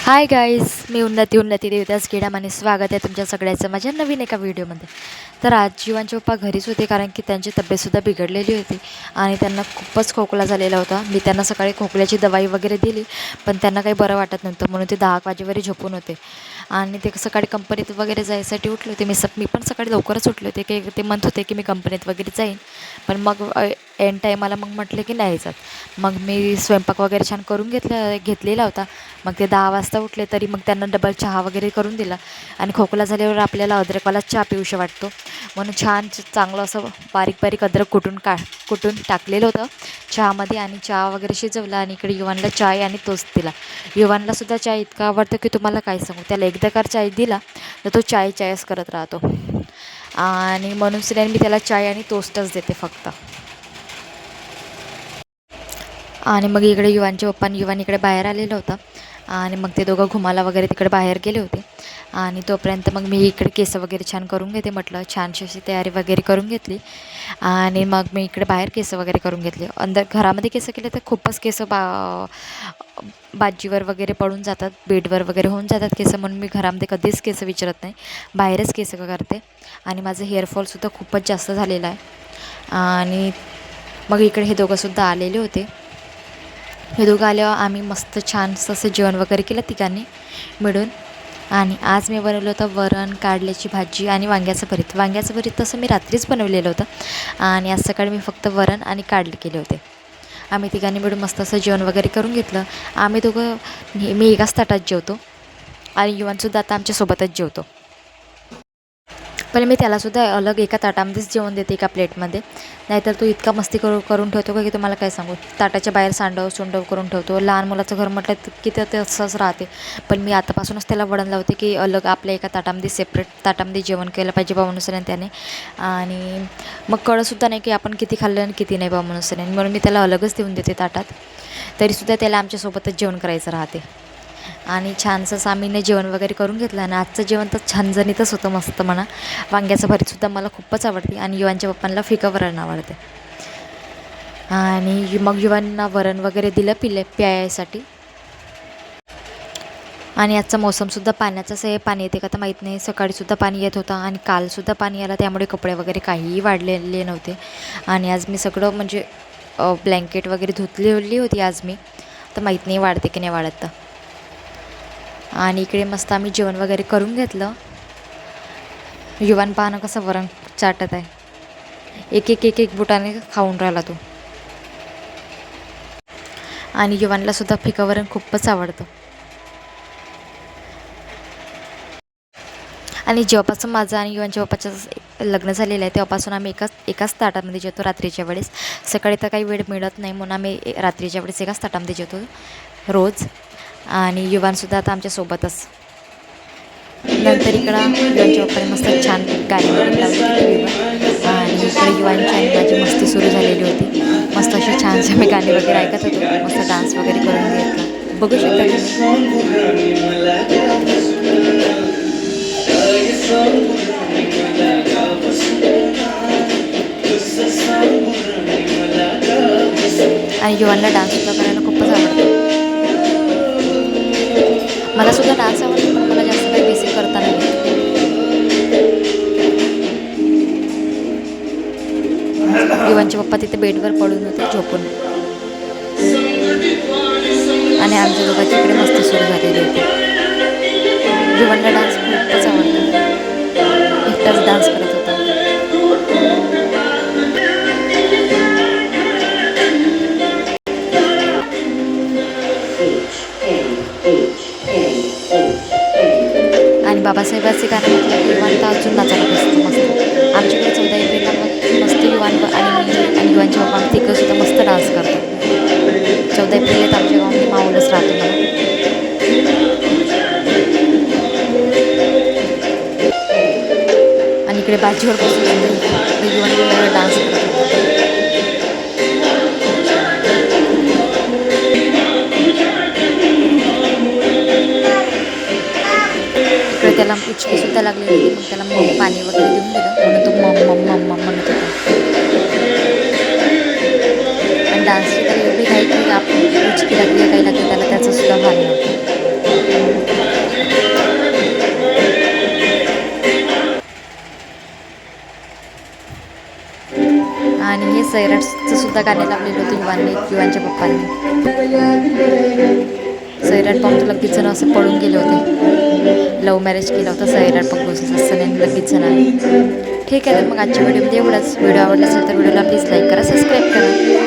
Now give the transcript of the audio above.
Hi guys, मी उन्नती देवदास गेडाम आणि स्वागत आहे तुमच्या सगळ्याचं माझ्या नवीन एका व्हिडिओमध्ये. तर आज जीवांचे पप्पा घरीच होते, कारण की त्यांची तब्येतसुद्धा बिघडलेली होती आणि त्यांना खूपच खोकला झालेला होता. मी त्यांना सकाळी खोकल्याची दवाई वगैरे दिली, पण त्यांना काही बरं वाटत नव्हतं, म्हणून ते 10 वाजेवरी झोपून होते. आणि ते सकाळी कंपनीत वगैरे जायसाठी उठले होते. मी पण सकाळी लवकरच उठले होते, की ते म्हणत होते की मी कंपनीत वगैरे जाईन, पण मग एंड टाईमाला मग म्हटले की नाही जात. मग मी स्वयंपाक वगैरे छान करून घेतलेला होता. मग ते 10 वाजता उठले, तरी मग त्यांना डबल चहा वगैरे करून दिला. आणि खोकला झाल्यावर आपल्याला अद्रकवाला चहा पिऊशी वाटतो, म्हणून छान चांगलं असं बारीक बारीक अद्रक कुटून टाकलेलं होतं चहामध्ये, आणि चहा वगैरे शिजवला. आणि इकडे युवानला चाय आणि टोस्ट दिला. युवानलासुद्धा चाय इतका आवडतं की तुम्हाला काय सांगू. त्याला एकदा का चाय दिला तर तो चायच करत राहतो, आणि म्हणून मी त्याला चाय आणि टोस्टच देते फक्त. आणि मग इकडे युवानचे पप्पा आणि युवान इकडे बाहेर आलेला होता, आणि मग ते दोघं घुमाला वगैरे तिकडे बाहेर गेले होते. आणि तोपर्यंत मग मी इकडे केस वगैरे छान करून घेते म्हटलं. छानशी अशी तयारी वगैरे करून घेतली, आणि मग मी इकडे बाहेर केस वगैरे करून घेतले. घरामध्ये केस केले तर खूपच केस बाजीवर वगैरे पडून जातात, बेडवर वगैरे होऊन जातात केस, म्हणून मी घरामध्ये कधीच केस विचारत नाही, बाहेरच केस करते. आणि माझं हेअरफॉलसुद्धा खूपच जास्त झालेला आहे. आणि मग इकडे हे दोघंसुद्धा आलेले होते. हे दोघं आल्यावर आम्ही मस्त छानसं असं जेवण वगैरे केलं तिघांनी मिळून. आणि आज मी बनवलं होतं वरण, कारल्याची भाजी आणि वांग्याचं भरीत तसं मी रात्रीच बनवलेलं होतं, आणि आज सकाळी मी फक्त वरण आणि कारले केले होते. आम्ही तिघांनी मिळून मस्त असं जेवण वगैरे करून घेतलं. आम्ही दोघं नेहमी एकाच ताटात जेवतो, आणि युवानसुद्धा आता आमच्यासोबतच जेवतो. पण मी त्यालासुद्धा अलग एका ताटामध्येच जेवण देते, एका प्लेटमध्ये. नाहीतर तो इतका मस्ती करून ठेवतो का की तुम्हाला काय सांगू. ताटाच्या बाहेर सोंडव करून ठेवतो. लहान मुलाचं घर म्हटलं की ते असंच राहते. पण मी आतापासूनच त्याला वळण लावते की अलग आपल्या एका ताटामध्ये सेपरेट ताटामध्ये जेवण केलं पाहिजे बाबानुसऱ्याने त्याने. आणि मग कळतसुद्धा नाही की आपण किती खाल्लं आणि किती नाही बाबानुसऱ्याने, म्हणून मी त्याला अलगच देऊन देते ताटात. तरीसुद्धा त्याला आमच्यासोबतच जेवण करायचं राहते. आणि छानसं आम्हीने जेवण वगैरे करून घेतलं. आणि आजचं जेवण तर छानजणीतच होतं, मस्त म्हणा. वांग्याचं भरीतसुद्धा मला खूपच आवडते, आणि युवांच्या पप्पांना फिकं वरण आवडते. आणि मग युवांना वरण वगैरे दिलं प्यायसाठी. आणि आजचा मोसमसुद्धा पाण्याचाच आहे. पाणी येते का तर माहीत नाही. सकाळीसुद्धा पाणी येत होतं, आणि कालसुद्धा पाणी आलं, त्यामुळे कपडे वगैरे काहीही वाढलेले नव्हते. आणि आज मी सगळं म्हणजे ब्लँकेट वगैरे धुतलेली होती आज मी, तर माहीत नाही वाढते की नाही वाढत तर. आणि इकडे मस्त आम्ही जेवण वगैरे करून घेतलं. युवान पाहणं कसं वरण चाटत आहे, एक बुटाने खाऊन राहिला तो. आणि युवानलासुद्धा फिकं वरण खूपच आवडतं. आणि जेव्हापासून माझं आणि युवानच्या पप्पाचं लग्न झालेलं आहे तेव्हापासून आम्ही एकाच ताटामध्ये जेवतो रात्रीच्या वेळेस. सकाळी तर काही वेळ मिळत नाही, म्हणून आम्ही रात्रीच्या वेळेस एकाच ताटामध्ये जेवतो रोज. आणि युवानसुद्धा आता आमच्यासोबतच. नंतर इकडं युवांच्या पप्पाने मस्त छान गाणी वगैरे लावली टीव्हीवर, आणि इकडे युवांची आणि माझी मस्ती सुरू झालेली होती. मस्त अशी छानशी मी गाणी वगैरे ऐकत होतो, मस्त डान्स वगैरे करून घेतला. बघू शकता आणि युवांना डान्ससुद्धा करायला खूपच आवडतं. मलासुद्धा डान्स आवडतो, पण मला जास्त काही बेसिक करता नाही येत. युवांचे पप्पा तिथे बेडवर पडून होते झोपून, आणि आमच्या दोघांची इकडे मस्ती सुरू झालेली होती. युवांना डान्स खूपच आवडतो, एकटाच डान्स करत होता. आणि बाबासाहेबांचे गाणं म्हटलं की युवान तर अजून नाचायला बसतो मस्त. आमच्याकडे 14 एप्रिलला मस्त युवान आणि मी आणि युवानचे पप्पा तिकडंसुद्धा मस्त डान्स करतो. 14 एप्रिलला तर आमच्या गावामध्ये माहोलच राहतो मला. आणि इकडे बाजीवर बसून युवान डान्स करत होता. इकडे त्याला उचकीसुद्धा लागलेली होती, मग त्याला पाणी वगैरे देऊन दिलं, म्हणून तो मम म्हणत होता. आणि डान्सची त्याला एवढी घाई की आपण उचकी लागली काही लागली त्याला त्याचंसुद्धा भान नव्हतं. आणि हे सैराटचं सुद्धा गाणे लावलेलं होतं युवांच्या पप्पांनी. सैराट पाहून तर लगेच जण असं पळून गेले होते. लव्ह मॅरेज केलं होतं सैराट बघून असं नाही लगेच जण. ठीक आहे, तर मग आजच्या व्हिडिओमध्ये एवढंच. व्हिडिओ आवडला असेल तर व्हिडिओला प्लीज लाईक करा, सबस्क्राईब करा.